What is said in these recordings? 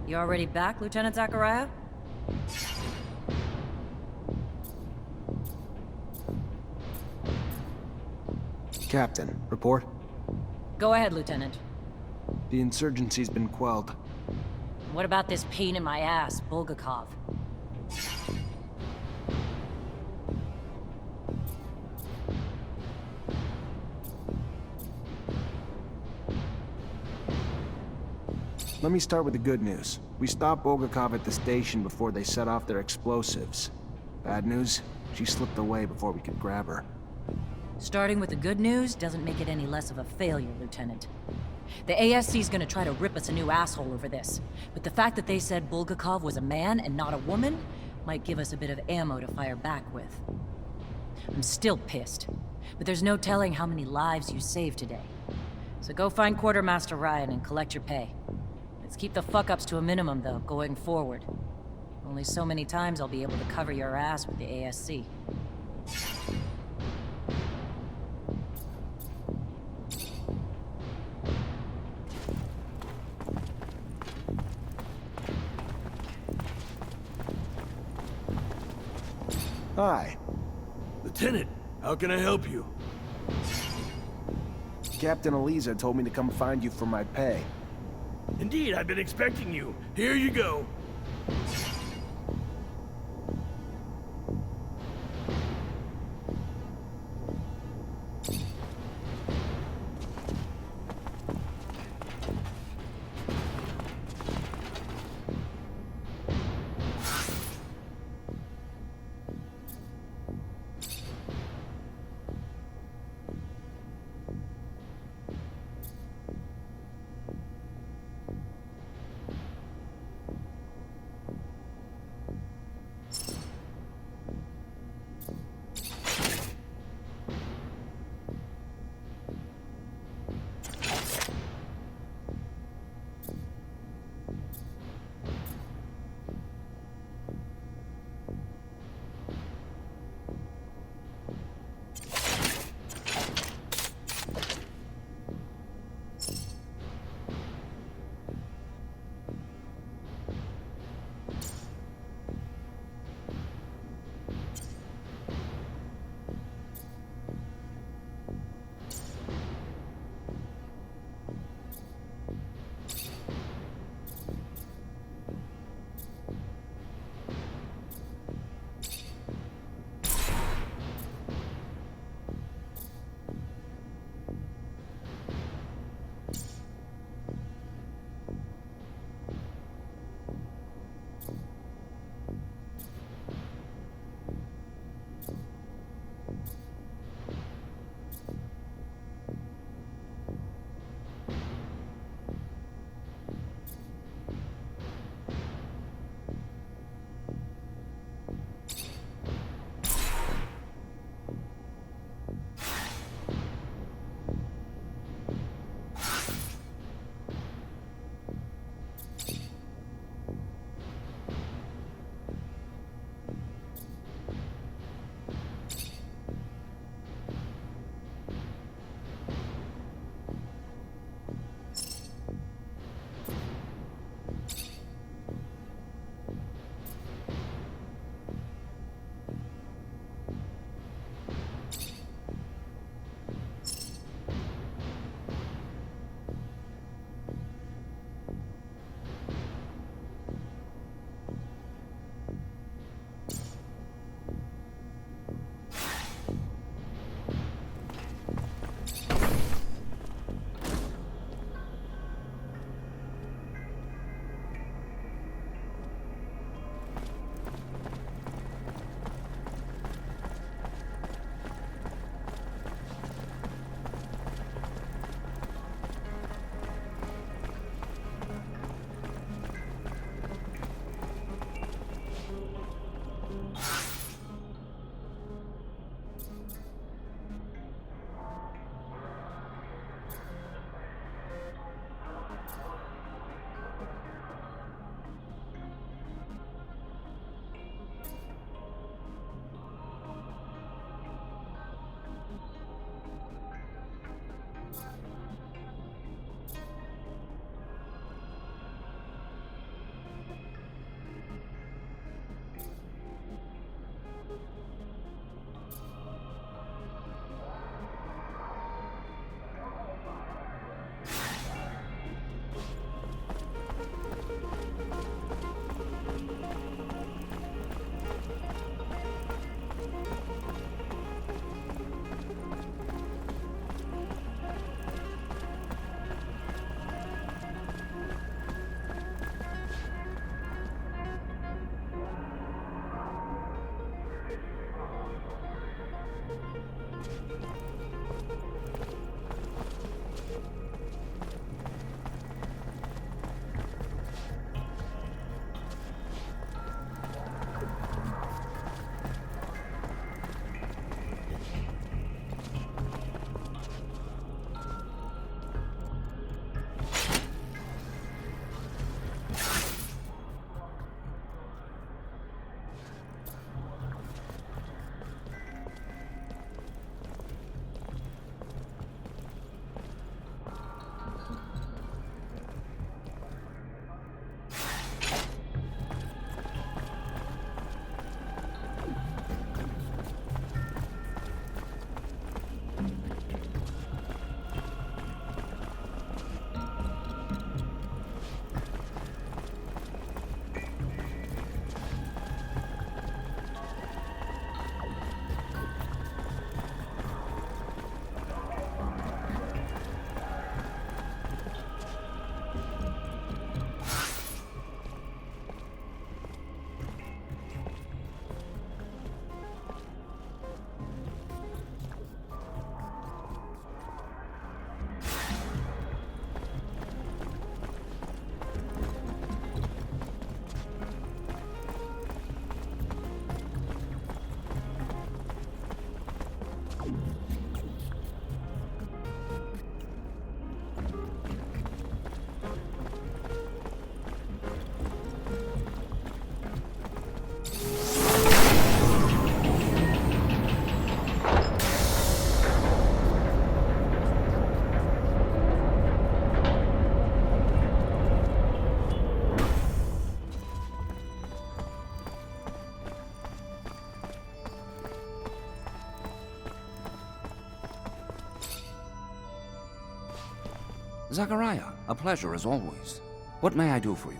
You already back, Lieutenant Zachariah? Captain, report. Go ahead, Lieutenant. The insurgency's been quelled. What about this pain in my ass, Bulgakov? Let me start with the good news. We stopped Bulgakov at the station before they set off their explosives. Bad news? She slipped away before we could grab her. Starting with the good news doesn't make it any less of a failure, Lieutenant. The ASC's gonna try to rip us a new asshole over this, but the fact that they said Bulgakov was a man and not a woman might give us a bit of ammo to fire back with. I'm still pissed, but there's no telling how many lives you saved today. So go find Quartermaster Ryan and collect your pay. Let's keep the fuck-ups to a minimum, though, going forward. Only so many times I'll be able to cover your ass with the ASC. Hi. Lieutenant, how can I help you? Captain Eliza told me to come find you for my pay. Indeed, I've been expecting you. Here you go. Zachariah, a pleasure as always. What may I do for you?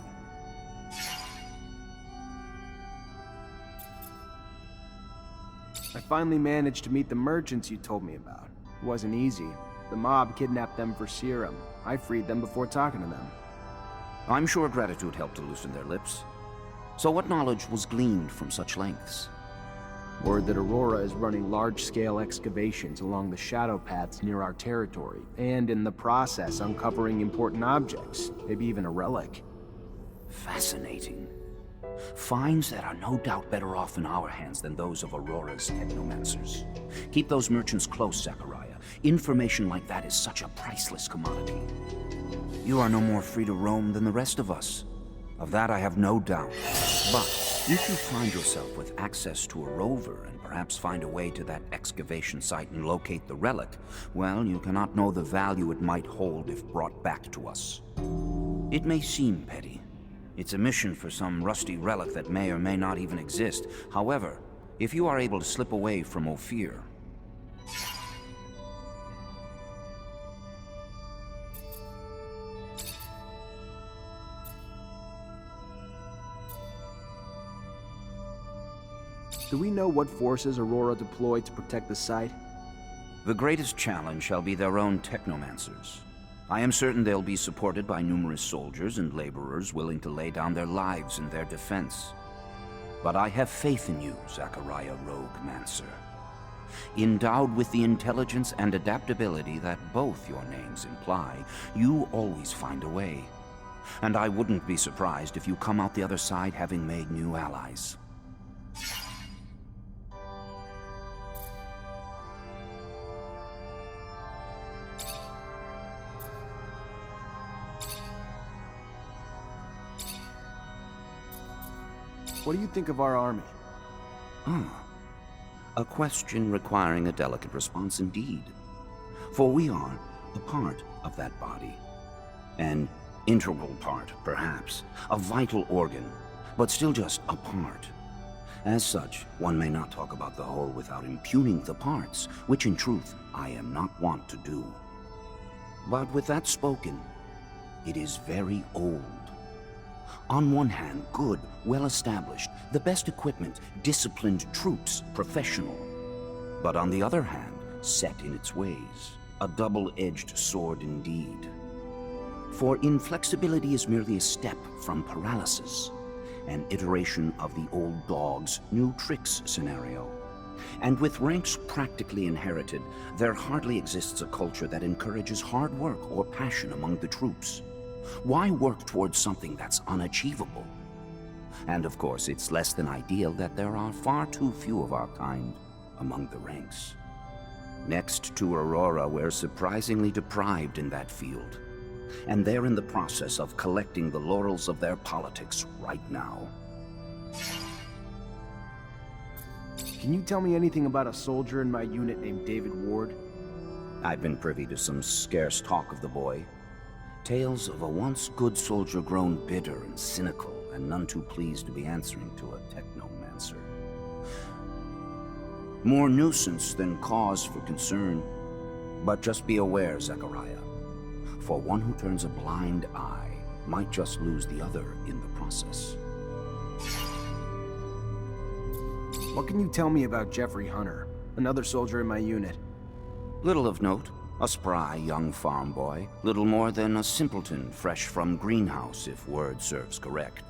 I finally managed to meet the merchants you told me about. It wasn't easy. The mob kidnapped them for serum. I freed them before talking to them. I'm sure gratitude helped to loosen their lips. So what knowledge was gleaned from such lengths? Word that Aurora is running large-scale excavations along the shadow paths near our territory, and in the process uncovering important objects, maybe even a relic. Fascinating. Finds that are no doubt better off in our hands than those of Aurora's Technomancers. Keep those merchants close, Zachariah. Information like that is such a priceless commodity. You are no more free to roam than the rest of us. Of that I have no doubt. But if you find yourself with access to a rover and perhaps find a way to that excavation site and locate the relic, well, you cannot know the value it might hold if brought back to us. It may seem petty. It's a mission for some rusty relic that may or may not even exist. However, if you are able to slip away from Ophir, do we know what forces Aurora deployed to protect the site? the greatest challenge shall be their own Technomancers. I am certain they'll be supported by numerous soldiers and laborers willing to lay down their lives in their defense. But I have faith in you, Zachariah Rogue Manser. Endowed with the intelligence and adaptability that both your names imply, you always find a way. And I wouldn't be surprised if you come out the other side having made new allies. What do you think of our army? A question requiring a delicate response indeed. For we are a part of that body. An integral part, perhaps. A vital organ, but still just a part. As such, one may not talk about the whole without impugning the parts, which in truth I am not wont to do. But with that spoken, it is very old. On one hand, good, well-established, the best equipment, disciplined troops, professional. But on the other hand, set in its ways, a double-edged sword indeed. For inflexibility is merely a step from paralysis, an iteration of the old dog's new tricks scenario. And with ranks practically inherited, there hardly exists a culture that encourages hard work or passion among the troops. Why work towards something that's unachievable? And of course, it's less than ideal that there are far too few of our kind among the ranks. Next to Aurora, we're surprisingly deprived in that field. And they're in the process of collecting the laurels of their politics right now. Can you tell me anything about a soldier in my unit named David Ward? I've been privy to some scarce talk of the boy. Tales of a once good soldier grown bitter and cynical, and none too pleased to be answering to a Technomancer. More nuisance than cause for concern. But just be aware, Zachariah, for one who turns a blind eye might just lose the other in the process. What can you tell me about Jeffrey Hunter, another soldier in my unit? Little of note. A spry young farm boy, little more than a simpleton fresh from greenhouse, if word serves correct.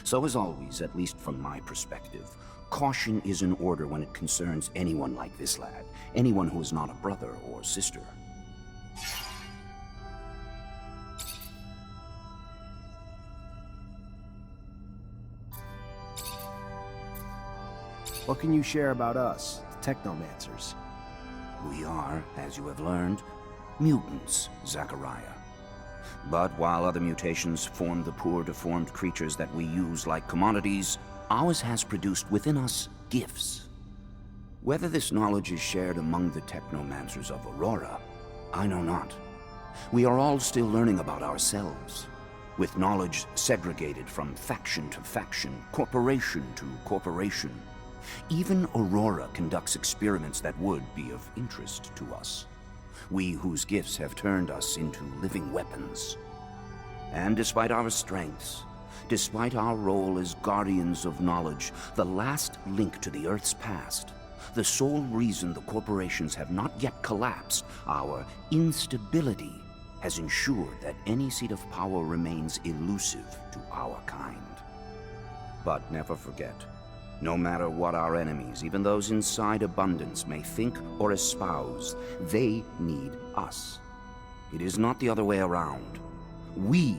So as always, at least from my perspective, caution is in order when it concerns anyone like this lad, anyone who is not a brother or sister. What can you share about us, the Technomancers? We are, as you have learned, mutants, Zachariah. But while other mutations form the poor, deformed creatures that we use like commodities, ours has produced within us gifts. Whether this knowledge is shared among the Technomancers of Aurora, I know not. We are all still learning about ourselves, with knowledge segregated from faction to faction, corporation to corporation. Even Aurora conducts experiments that would be of interest to us. we whose gifts have turned us into living weapons. And despite our strengths, despite our role as guardians of knowledge, the last link to the Earth's past, the sole reason the corporations have not yet collapsed, our instability has ensured that any seat of power remains elusive to our kind. But never forget, no matter what our enemies, even those inside abundance, may think or espouse, they need us. It is not the other way around. We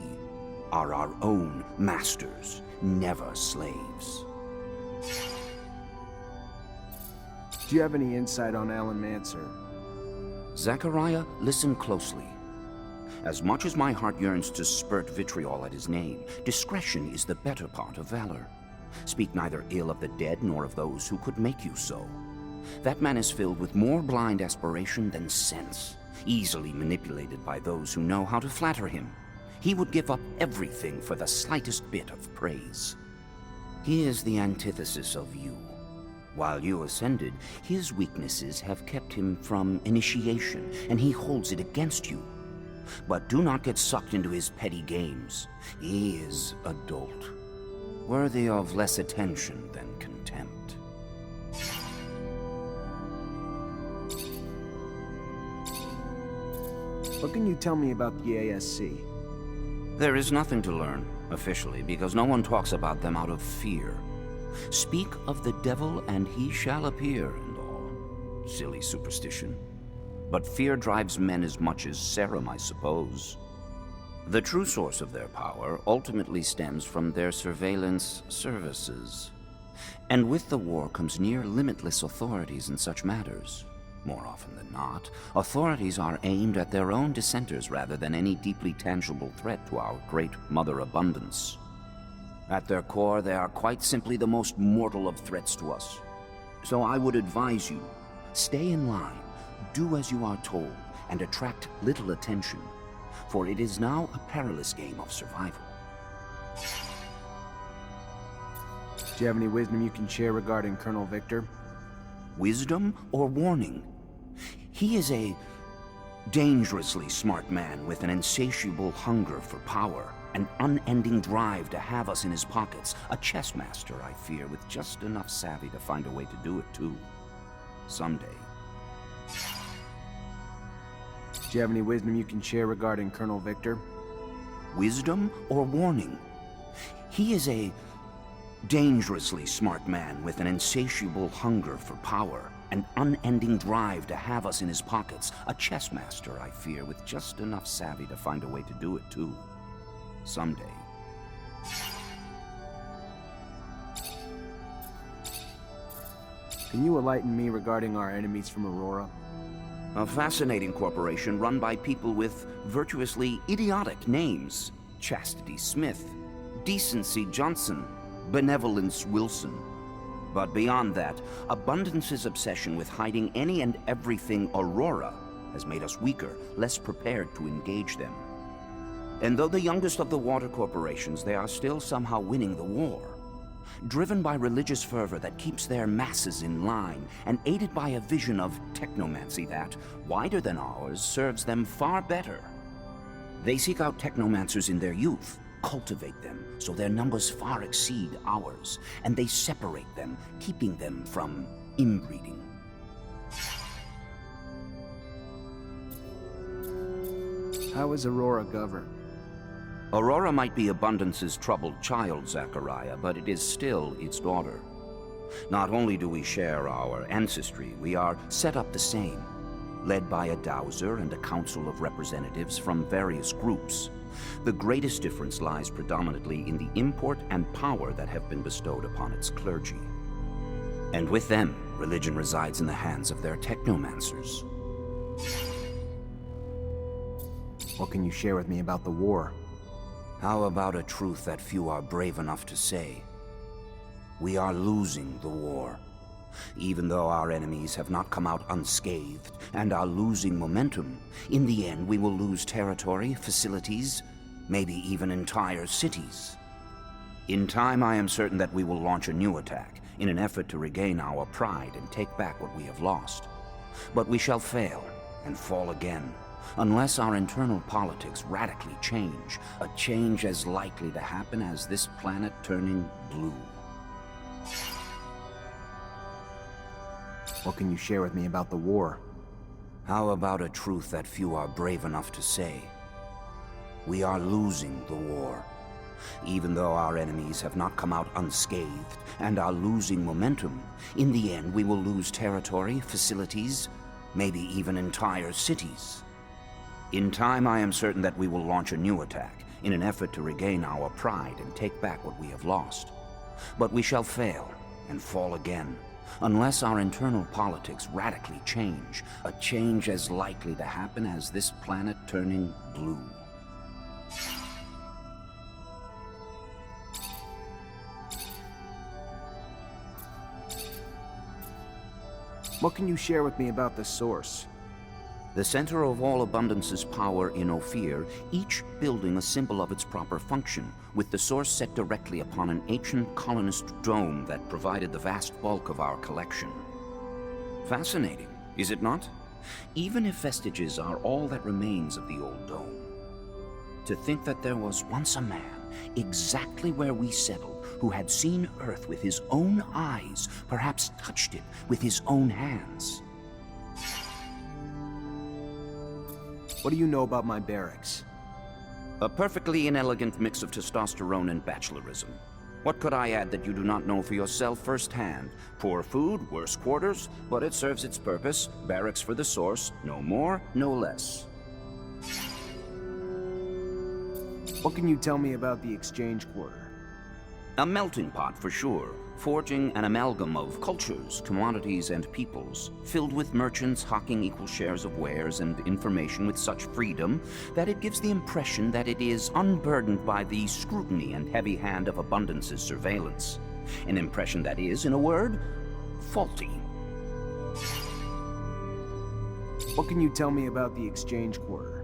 are our own masters, never slaves. Do you have any insight on Alan Mансер? Zachariah, listen closely. As much as my heart yearns to spurt vitriol at his name, discretion is the better part of valor. Speak neither ill of the dead nor of those who could make you so. That man is filled with more blind aspiration than sense, easily manipulated by those who know how to flatter him. He would give up everything for the slightest bit of praise. He is the antithesis of you. While you ascended, his weaknesses have kept him from initiation, and he holds it against you. But do not get sucked into his petty games. He is a dolt, worthy of less attention than contempt. What can you tell me about the ASC? There is nothing to learn, officially, because no one talks about them out of fear. Speak of the devil and he shall appear and all. Silly superstition. But fear drives men as much as serum, I suppose. The true source of their power ultimately stems from their surveillance services. And with the war comes near limitless authorities in such matters. More often than not, authorities are aimed at their own dissenters rather than any deeply tangible threat to our great Mother Abundance. At their core, they are quite simply the most mortal of threats to us. So I would advise you, stay in line, do as you are told, and attract little attention, for it is now a perilous game of survival. Do you have any wisdom you can share regarding Colonel Victor? Wisdom or warning? He is a dangerously smart man with an insatiable hunger for power, an unending drive to have us in his pockets, a chess master, I fear, with just enough savvy to find a way to do it too. Someday. Do you have any wisdom you can share regarding Colonel Victor? Wisdom or warning? He is a dangerously smart man with an insatiable hunger for power, an unending drive to have us in his pockets, a chess master, I fear, with just enough savvy to find a way to do it too. Someday. Can you enlighten me regarding our enemies from Aurora? A fascinating corporation run by people with virtuously idiotic names. Chastity Smith, Decency Johnson, Benevolence Wilson. But beyond that, Abundance's obsession with hiding any and everything Aurora has made us weaker, less prepared to engage them. And though the youngest of the water corporations, they are still somehow winning the war. Driven by religious fervor that keeps their masses in line, and aided by a vision of technomancy that, wider than ours, serves them far better. They seek out technomancers in their youth, cultivate them so their numbers far exceed ours, and they separate them, keeping them from inbreeding. How is Aurora governed? Aurora might be Abundance's troubled child, Zachariah, but it is still its daughter. Not only do we share our ancestry, we are set up the same, led by a dowser and a council of representatives from various groups. The greatest difference lies predominantly in the import and power that have been bestowed upon its clergy. And with them, religion resides in the hands of their Technomancers. What can you share with me about the war? How about a truth that few are brave enough to say? We are losing the war. Even though our enemies have not come out unscathed and are losing momentum, in the end we will lose territory, facilities, maybe even entire cities. In time, I am certain that we will launch a new attack in an effort to regain our pride and take back what we have lost. But we shall fail, and fall again, unless our internal politics radically change, a change as likely to happen as this planet turning blue. What can you share with me about the war? How about a truth that few are brave enough to say? We are losing the war. Even though our enemies have not come out unscathed and are losing momentum, in the end we will lose territory, facilities, maybe even entire cities. In time, I am certain that we will launch a new attack in an effort to regain our pride and take back what we have lost. But we shall fail and fall again, unless our internal politics radically change, a change as likely to happen as this planet turning blue. What can you share with me about the source? The center of all abundance's power in Ophir, each building a symbol of its proper function, with the source set directly upon an ancient colonist dome that provided the vast bulk of our collection. Fascinating, is it not? Even if vestiges are all that remains of the old dome. To think that there was once a man, exactly where we settled, who had seen Earth with his own eyes, perhaps touched it with his own hands. What do you know about my barracks? A perfectly inelegant mix of testosterone and bachelorism. What could I add that you do not know for yourself firsthand? Poor food, worse quarters, but it serves its purpose. Barracks for the source, no more, no less. What can you tell me about the exchange quarter? A melting pot for sure, forging an amalgam of cultures, commodities, and peoples, filled with merchants hawking equal shares of wares and information with such freedom that it gives the impression that it is unburdened by the scrutiny and heavy hand of abundance's surveillance. An impression that is, in a word, faulty. What can you tell me about the exchange quarter?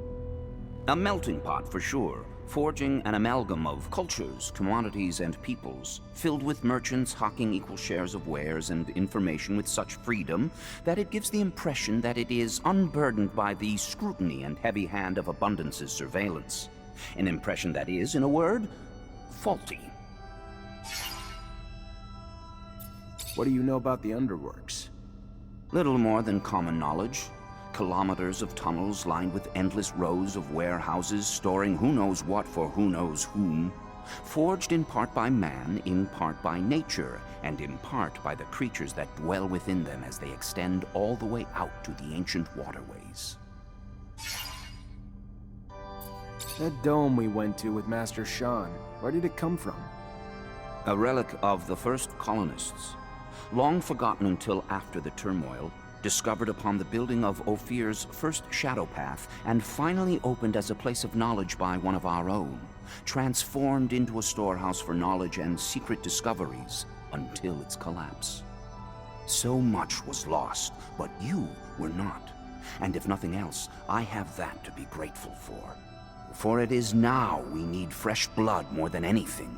A melting pot for sure, forging an amalgam of cultures, commodities, and peoples, filled with merchants hawking equal shares of wares and information with such freedom that it gives the impression that it is unburdened by the scrutiny and heavy hand of abundance's surveillance. An impression that is, in a word, faulty. What do you know about the underworks? Little more than common knowledge. Kilometers of tunnels lined with endless rows of warehouses storing who knows what for who knows whom, forged in part by man, in part by nature, and in part by the creatures that dwell within them as they extend all the way out to the ancient waterways. That dome we went to with Master Shan, where did it come from? A relic of the first colonists, long forgotten until after the turmoil, discovered upon the building of Ophir's first shadow path, and finally opened as a place of knowledge by one of our own, transformed into a storehouse for knowledge and secret discoveries until its collapse. So much was lost, but you were not. And if nothing else, I have that to be grateful for. For it is now we need fresh blood more than anything.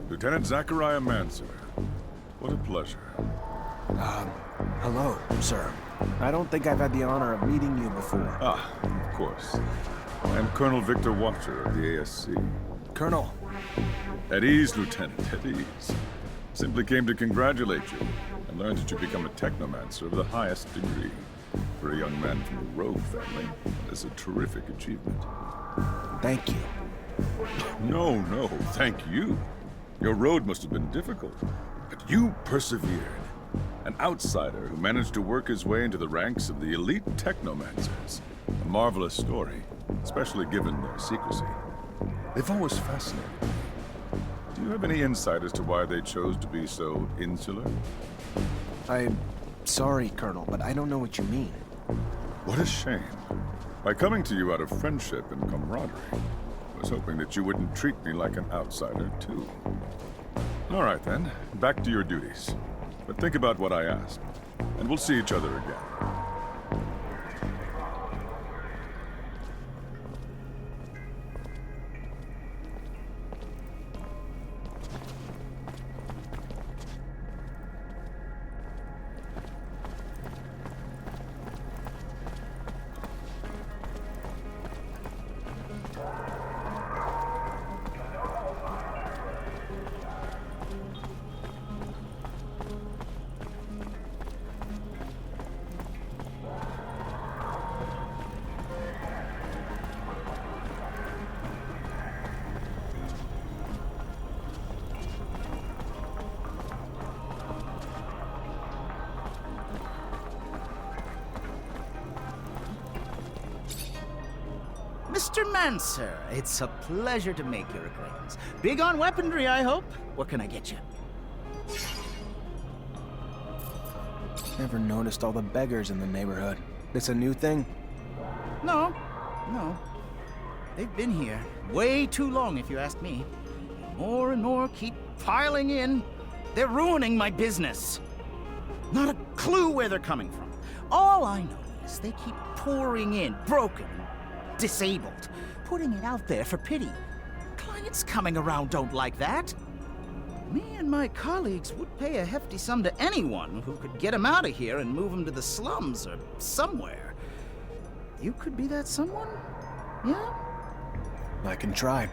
Lieutenant Захария Мансер. What a pleasure. Hello, sir. I don't think I've had the honor of meeting you before. Ah, of course. I'm Colonel Victor Watcher of the ASC. Colonel, At ease, Lieutenant, at ease. Simply came to congratulate you and learn that you become a Technomancer of the highest degree. For a young man from a rogue family, that is a terrific achievement. thank you. No, no, thank you. Your road must have been difficult, but you persevered. An outsider who managed to work his way into the ranks of the elite Technomancers. A marvelous story, especially given their secrecy. They've always fascinated me. Do you have any insight as to why they chose to be so insular? I'm sorry, Colonel, but I don't know what you mean. What a shame. By coming to you out of friendship and camaraderie, I was hoping that you wouldn't treat me like an outsider, too. All right, then. Back to your duties. But think about what I asked, and we'll see each other again. Mr. Mансер, it's a pleasure to make your acquaintance. Big on weaponry, I hope. What can I get you? Never noticed all the beggars in the neighborhood. This a new thing? No. They've been here way too long, if you ask me. More and more keep piling in. They're ruining my business. Not a clue where they're coming from. All I know is they keep pouring in, broken, disabled, putting it out there for pity. Clients coming around don't like that. Me and my colleagues would pay a hefty sum to anyone who could get him out of here and move him to the slums or somewhere. You could be that someone? Yeah? I can try.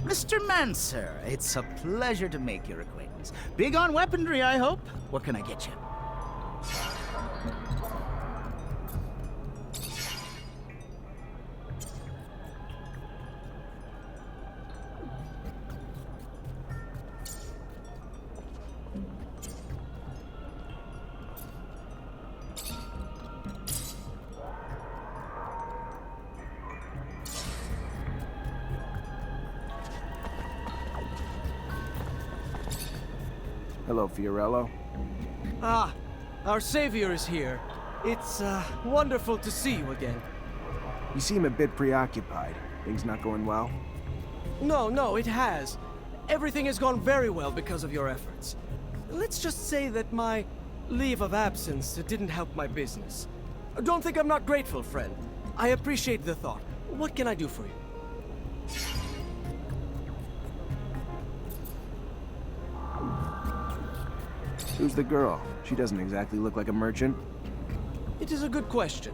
Mr. Mансер, it's a pleasure to make your acquaintance. Big on weaponry, I hope. What can I get you? Hello, Fiorello. Ah, our savior is here. It's, wonderful to see you again. You seem a bit preoccupied. Things not going well? No, it has. Everything has gone very well because of your efforts. Let's just say that my leave of absence didn't help my business. Don't think I'm not grateful, friend. I appreciate the thought. What can I do for you? Who's the girl? She doesn't exactly look like a merchant. It is a good question.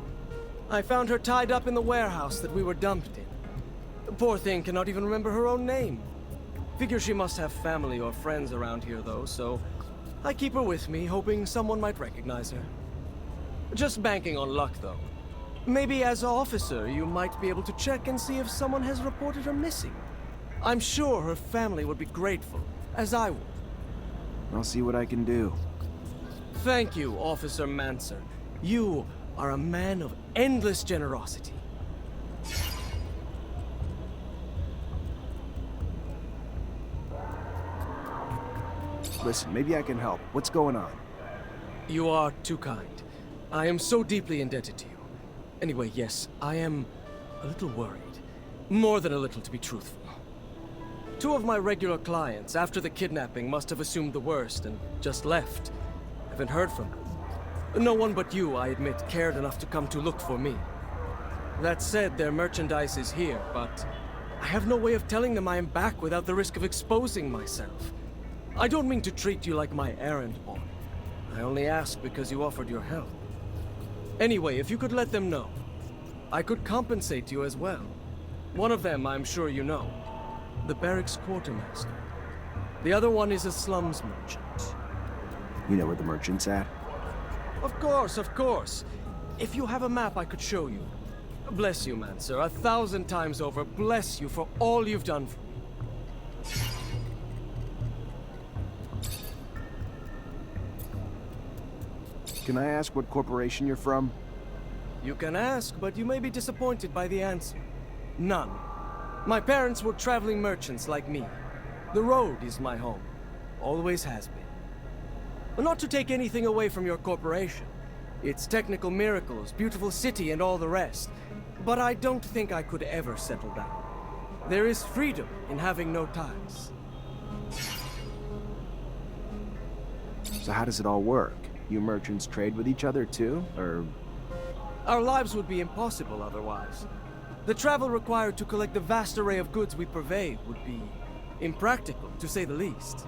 I found her tied up in the warehouse that we were dumped in. The poor thing cannot even remember her own name. Figure she must have family or friends around here, though, so I keep her with me, hoping someone might recognize her. Just banking on luck, though. Maybe as an officer, you might be able to check and see if someone has reported her missing. I'm sure her family would be grateful, as I would. I'll see what I can do. Thank you, Officer Mансер. You are a man of endless generosity. Listen, maybe I can help. What's going on? You are too kind. I am so deeply indebted to you. Anyway, yes, I am a little worried. More than a little, to be truthful. Two of my regular clients, after the kidnapping, must have assumed the worst and just left. Haven't heard from them. No one but you, I admit, cared enough to come to look for me. That said, their merchandise is here, but I have no way of telling them I am back without the risk of exposing myself. I don't mean to treat you like my errand boy. I only ask because you offered your help. Anyway, if you could let them know, I could compensate you as well. One of them, I'm sure you know. The barracks quartermaster. The other one is a slums merchant. You know where the merchant's at? Of course, of course. If you have a map, I could show you. Bless you, Mансер. 1,000 times over, bless you for all you've done for me. Can I ask what corporation you're from? You can ask, but you may be disappointed by the answer. None. My parents were traveling merchants like me. The road is my home. Always has been. But not to take anything away from your corporation. Its technical miracles, beautiful city, and all the rest. But I don't think I could ever settle down. There is freedom in having no ties. So how does it all work? You merchants trade with each other too, or...? Our lives would be impossible otherwise. The travel required to collect the vast array of goods we purvey would be impractical, to say the least.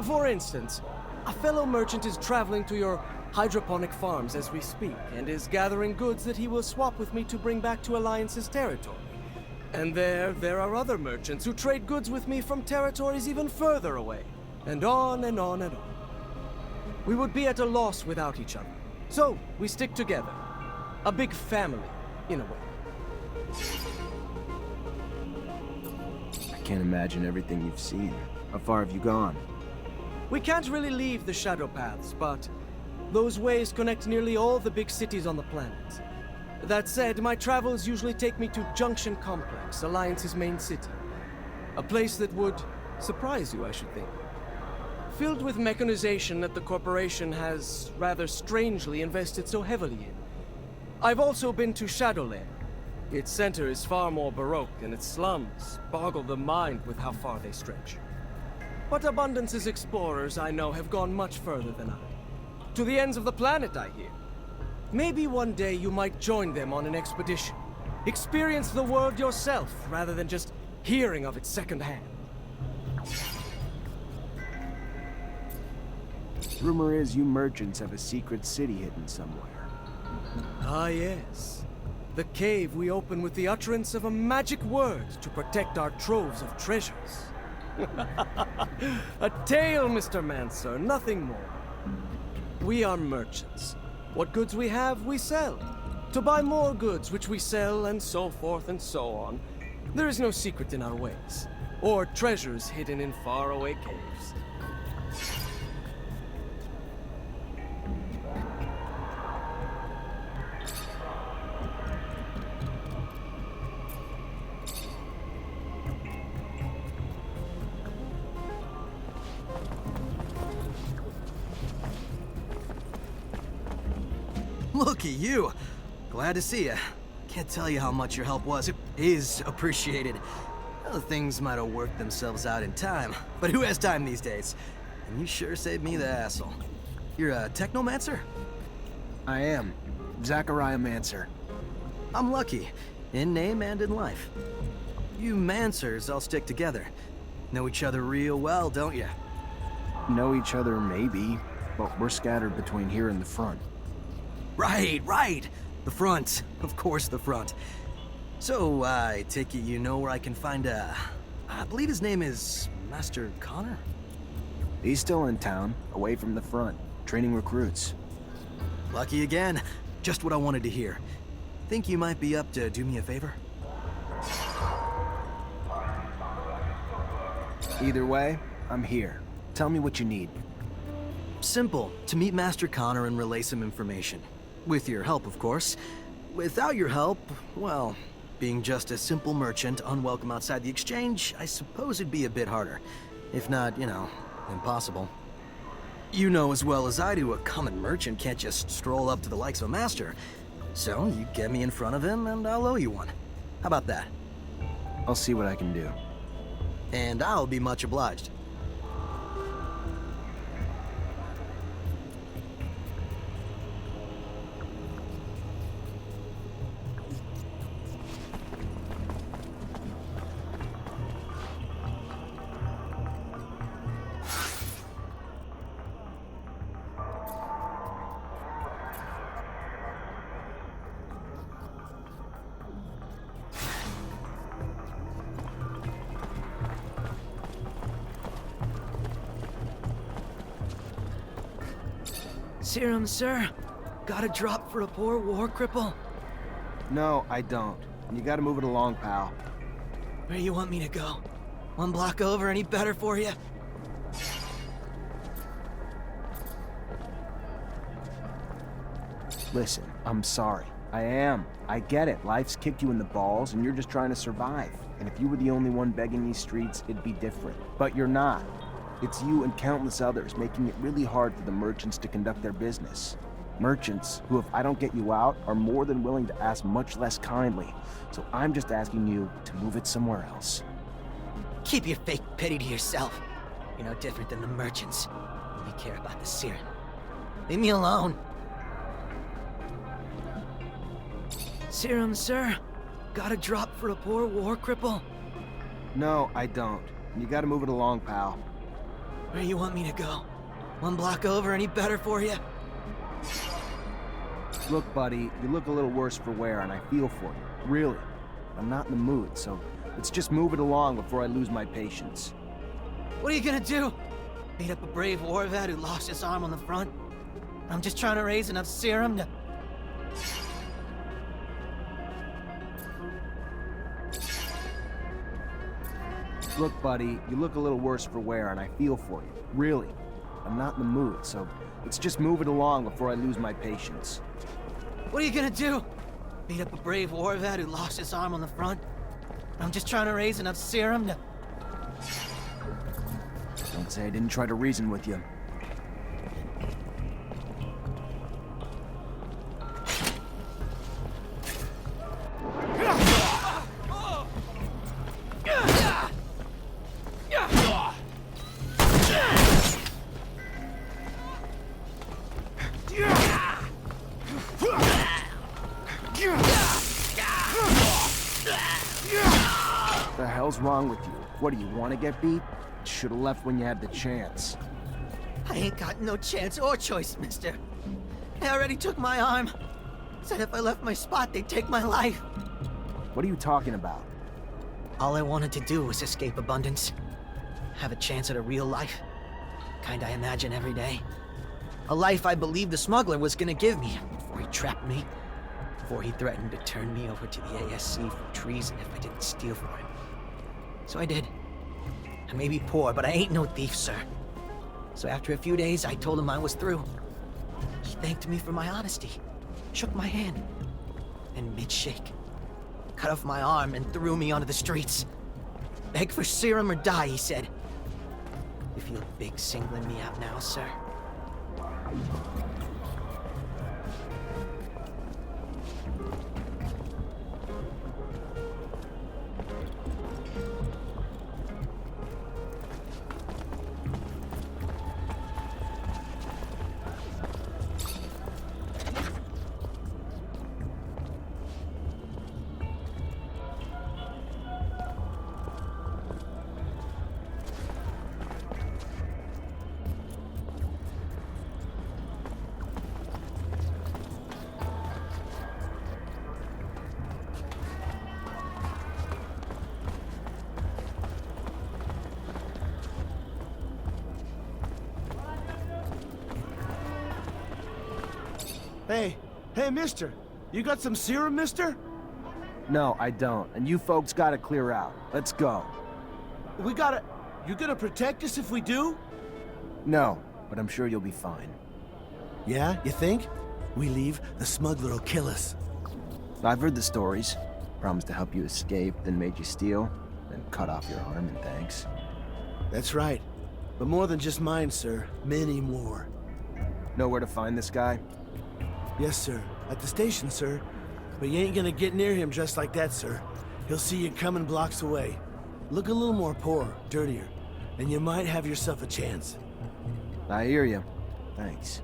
For instance, a fellow merchant is traveling to your hydroponic farms as we speak, and is gathering goods that he will swap with me to bring back to Alliance's territory. And there are other merchants who trade goods with me from territories even further away, and on and on and on. We would be at a loss without each other. So, we stick together. A big family, in a way. I can't imagine everything you've seen. How far have you gone? We can't really leave the shadow paths, but those ways connect nearly all the big cities on the planet. That said, my travels usually take me to Junction Complex, Alliance's main city. A place that would surprise you, I should think. Filled with mechanization that the corporation has rather strangely invested so heavily in. I've also been to Shadowland. Its center is far more baroque, and its slums boggle the mind with how far they stretch. But Abundance's explorers, I know, have gone much further than I. To the ends of the planet, I hear. Maybe one day you might join them on an expedition. Experience the world yourself, rather than just hearing of it secondhand. Rumor is you merchants have a secret city hidden somewhere. Ah, yes. The cave we open with the utterance of a magic word to protect our troves of treasures. A tale, Mr. Mансер, nothing more. We are merchants. What goods we have, we sell. To buy more goods, which we sell, and so forth and so on. There is no secret in our ways, or treasures hidden in faraway caves. Look at you. Glad to see you. Can't tell you how much your help was. It is appreciated. Well, things might have worked themselves out in time, but who has time these days? And you sure saved me the hassle. You're a Technomancer? I am. Захария Mансер. I'm lucky, in name and in life. You Mansers all stick together. Know each other real well, don't you? Know each other, maybe, but we're scattered between here and the front. Right. The front. Of course, the front. So, I take it you know where I can find I believe his name is Master Connor? He's still in town, away from the front, training recruits. Lucky again. Just what I wanted to hear. Think you might be up to do me a favor? Either way, I'm here. Tell me what you need. Simple. To meet Master Connor and relay some information. With your help, of course. Without your help, well, being just a simple merchant, unwelcome outside the exchange, I suppose it'd be a bit harder. If not, impossible. You know as well as I do, a common merchant can't just stroll up to the likes of a master. So, you get me in front of him, and I'll owe you one. How about that? I'll see what I can do. And I'll be much obliged. Serum, sir? Got a drop for a poor war cripple? No, I don't. You gotta move it along, pal. Where you want me to go? One block over, any better for you? Listen, I'm sorry. I am. I get it. Life's kicked you in the balls, and you're just trying to survive. And if you were the only one begging these streets, it'd be different. But you're not. It's you and countless others making it really hard for the merchants to conduct their business. Merchants who, if I don't get you out, are more than willing to ask much less kindly. So I'm just asking you to move it somewhere else. Keep your fake pity to yourself. You're no different than the merchants. They care about the serum. Leave me alone. Serum, sir? Got a drop for a poor war cripple? No, I don't. You gotta move it along, pal. Where you want me to go? One block over, any better for you? Look, buddy, you look a little worse for wear, and I feel for you. Really. I'm not in the mood, so let's just move it along before I lose my patience. What are you gonna do? Beat up a brave war vet who lost his arm on the front? I'm just trying to raise enough serum to... Look, buddy, you look a little worse for wear, and I feel for you. Really. I'm not in the mood, so let's just move it along before I lose my patience. What are you gonna do? Beat up a brave war vet who lost his arm on the front? I'm just trying to raise enough serum to... Don't say I didn't try to reason with you. What the hell's wrong with you? What, do you want to get beat? Should have left when you had the chance. I ain't got no chance or choice, mister. They already took my arm. Said if I left my spot, they'd take my life. What are you talking about? All I wanted to do was escape abundance. Have a chance at a real life. Kind I imagine every day. A life I believed the smuggler was gonna give me before he trapped me. Before he threatened to turn me over to the ASC for treason if I didn't steal for him. So I did. I may be poor, but I ain't no thief, sir. So after a few days, I told him I was through. He thanked me for my honesty, shook my hand, and mid-shake, cut off my arm and threw me onto the streets. Beg for serum or die, he said. You feel big singling me out now, sir? Hey, mister. You got some serum, mister? No, I don't. And you folks gotta clear out. Let's go. We gotta... You gonna protect us if we do? No, but I'm sure you'll be fine. Yeah, you think? We leave, the smuggler will kill us. I've heard the stories. Promised to help you escape, then made you steal, then cut off your arm in thanks. That's right. But more than just mine, sir. Many more. Know where to find this guy? Yes, sir. At the station, sir. But you ain't gonna get near him just like that, sir. He'll see you coming blocks away. Look a little more poor, dirtier, and you might have yourself a chance. I hear you. Thanks.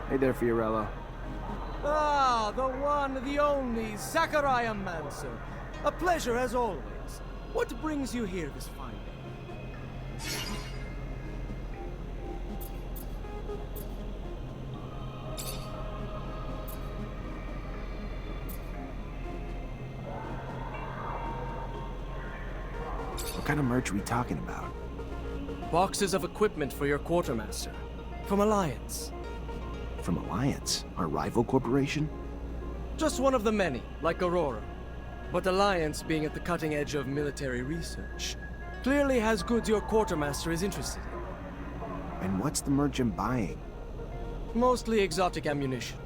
Hey there, Fiorello. Ah, the one, the only, Захария Мансер. A pleasure as always. What brings you here this fine day? What kind of merch are we talking about? Boxes of equipment for your quartermaster. From Alliance. From Alliance? Our rival corporation? Just one of the many, like Aurora. But Alliance, being at the cutting edge of military research, clearly has goods your quartermaster is interested in. And what's the merch I'm buying? Mostly exotic ammunition.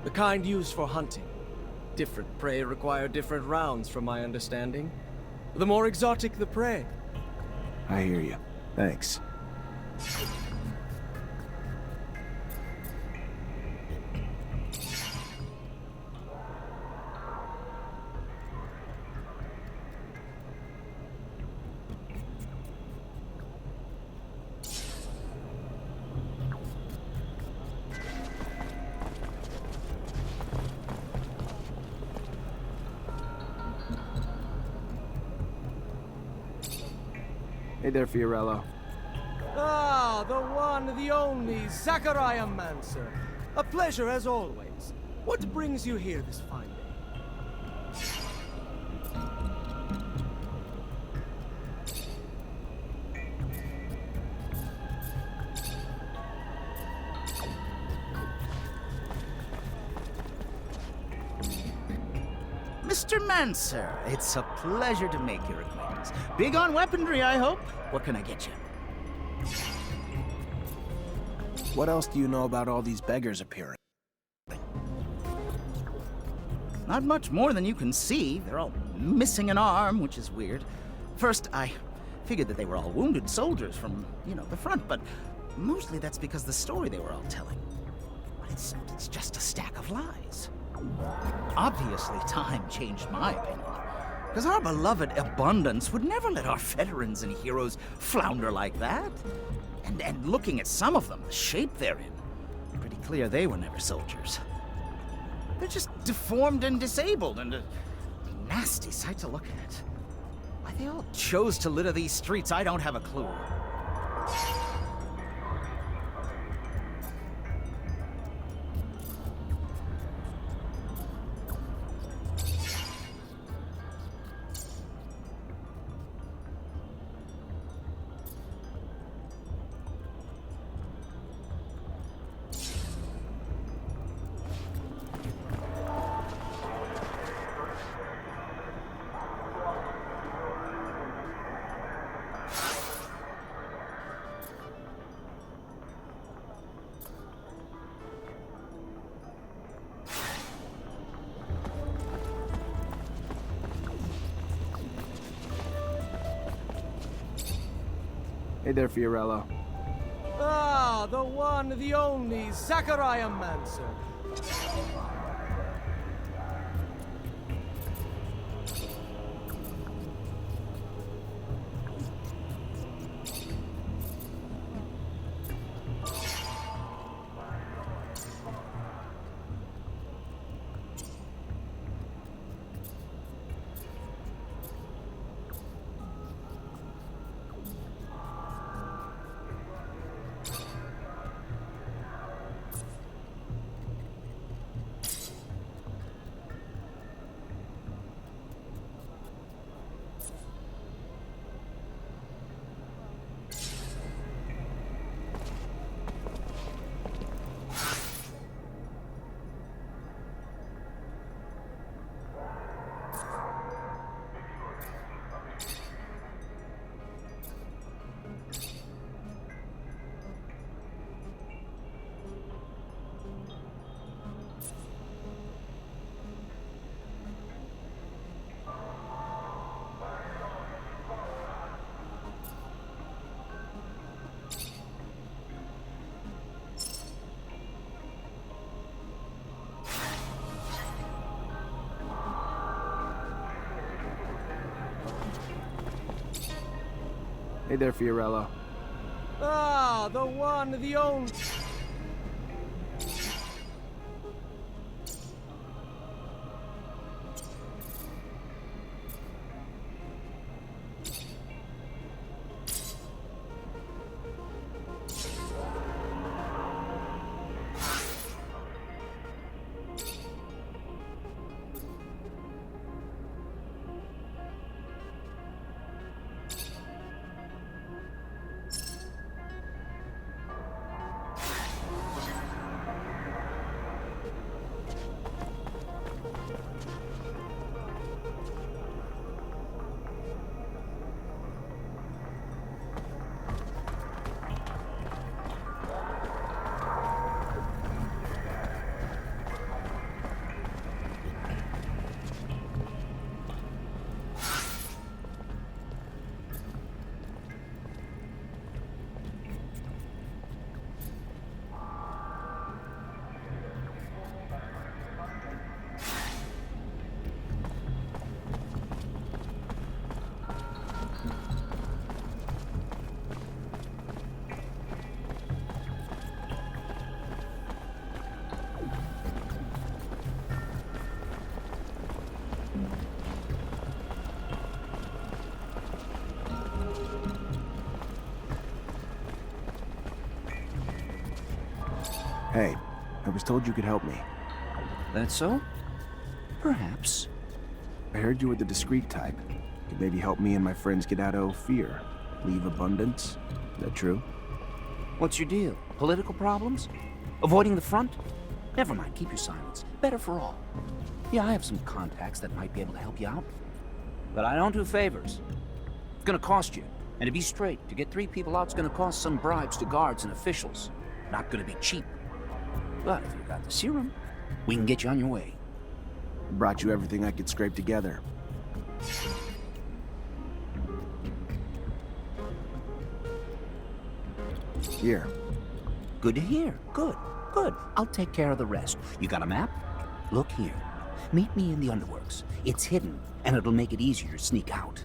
The kind used for hunting. Different prey require different rounds, from my understanding. The more exotic the prey. I hear you. Thanks. Hey there, Fiorello. Ah, the one, the only, Захария Мансер. A pleasure as always. What brings you here this fine day? Mr. Mансер, it's a pleasure to make your acquaintance. Big on weaponry, I hope. What can I get you? What else do you know about all these beggars appearing? Not much more than you can see. They're all missing an arm, which is weird. First, I figured that they were all wounded soldiers from, the front, but mostly that's because the story they were all telling. But it's just a stack of lies. Obviously, time changed my opinion. Because our beloved abundance would never let our veterans and heroes flounder like that. And looking at some of them, the shape they're in, pretty clear they were never soldiers. They're just deformed and disabled, and a nasty sight to look at. Why they all chose to litter these streets, I don't have a clue. Hey there, Fiorello. Ah, the one, the only, Захария Мансер. Hey there, Fiorello. Ah, the one, the only. Hey, I was told you could help me. That so? Perhaps. I heard you were the discreet type. Could maybe help me and my friends get out of fear. Leave abundance. Is that true? What's your deal? Political problems? Avoiding the front? Never mind, keep your silence. Better for all. Yeah, I have some contacts that might be able to help you out. But I don't do favors. It's gonna cost you. And to be straight, to get 3 people out, it's gonna cost some bribes to guards and officials. Not gonna be cheap. But if you got the serum, we can get you on your way. Brought you everything I could scrape together. Here. Good to hear. Good, good. I'll take care of the rest. You got a map? Look here. Meet me in the underworks. It's hidden, and it'll make it easier to sneak out.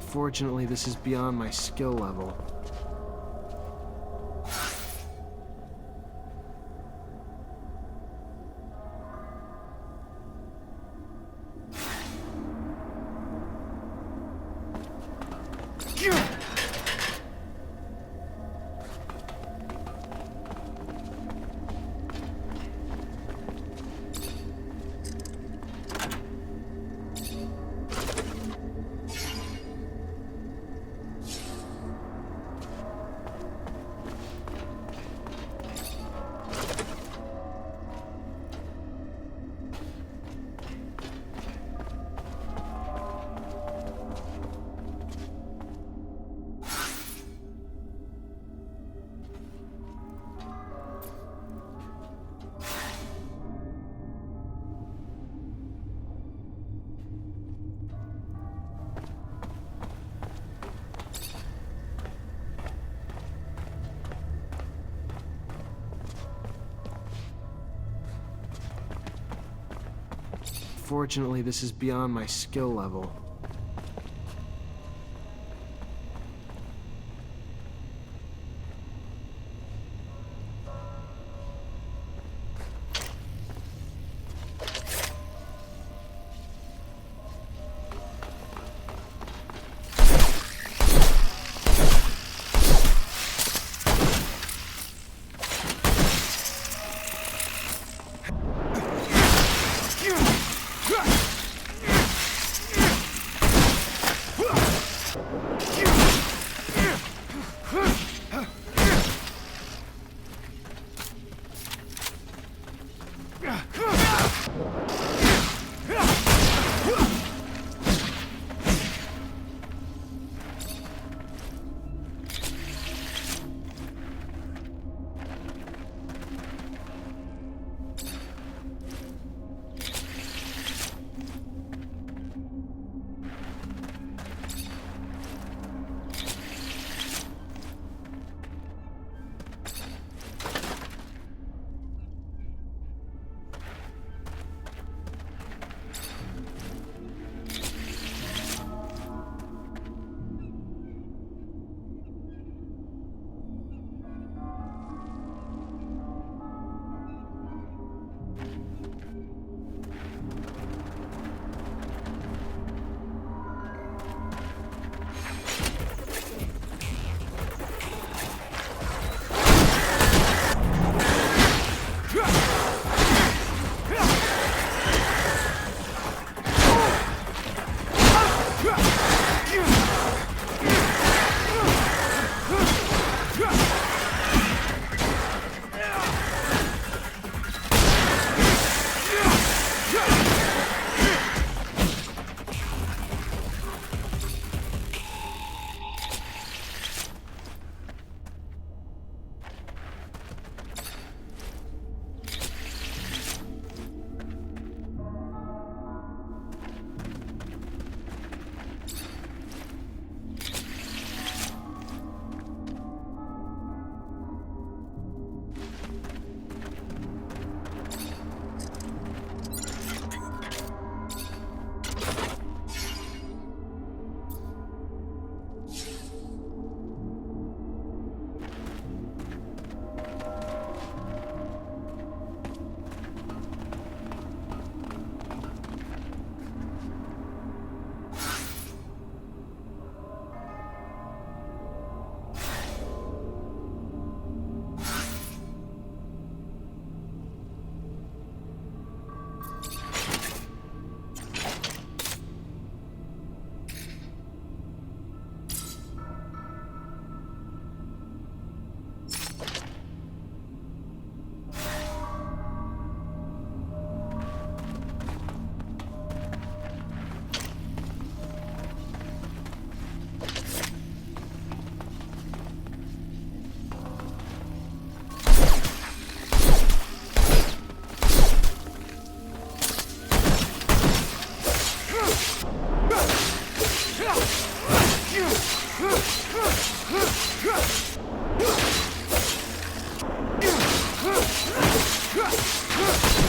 Unfortunately, this is beyond my skill level. Unfortunately, this is beyond my skill level.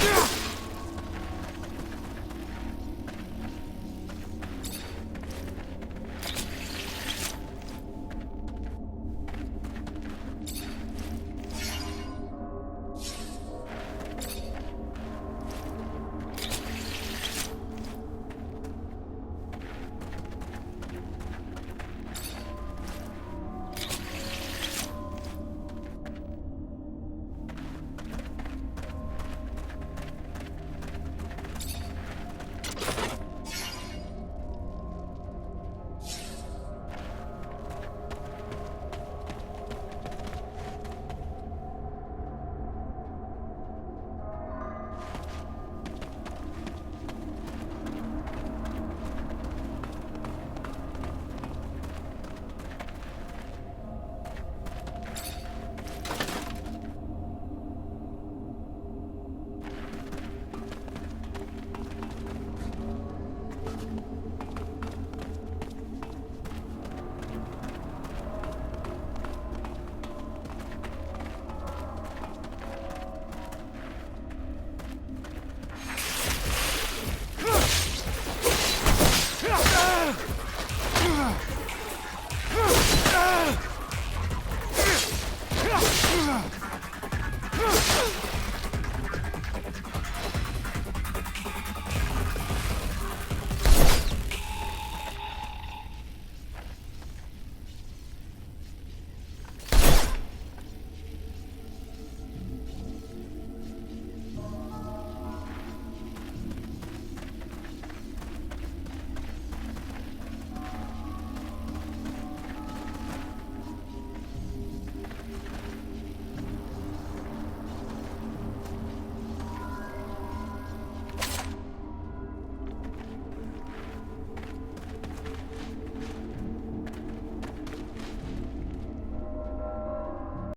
Yeah!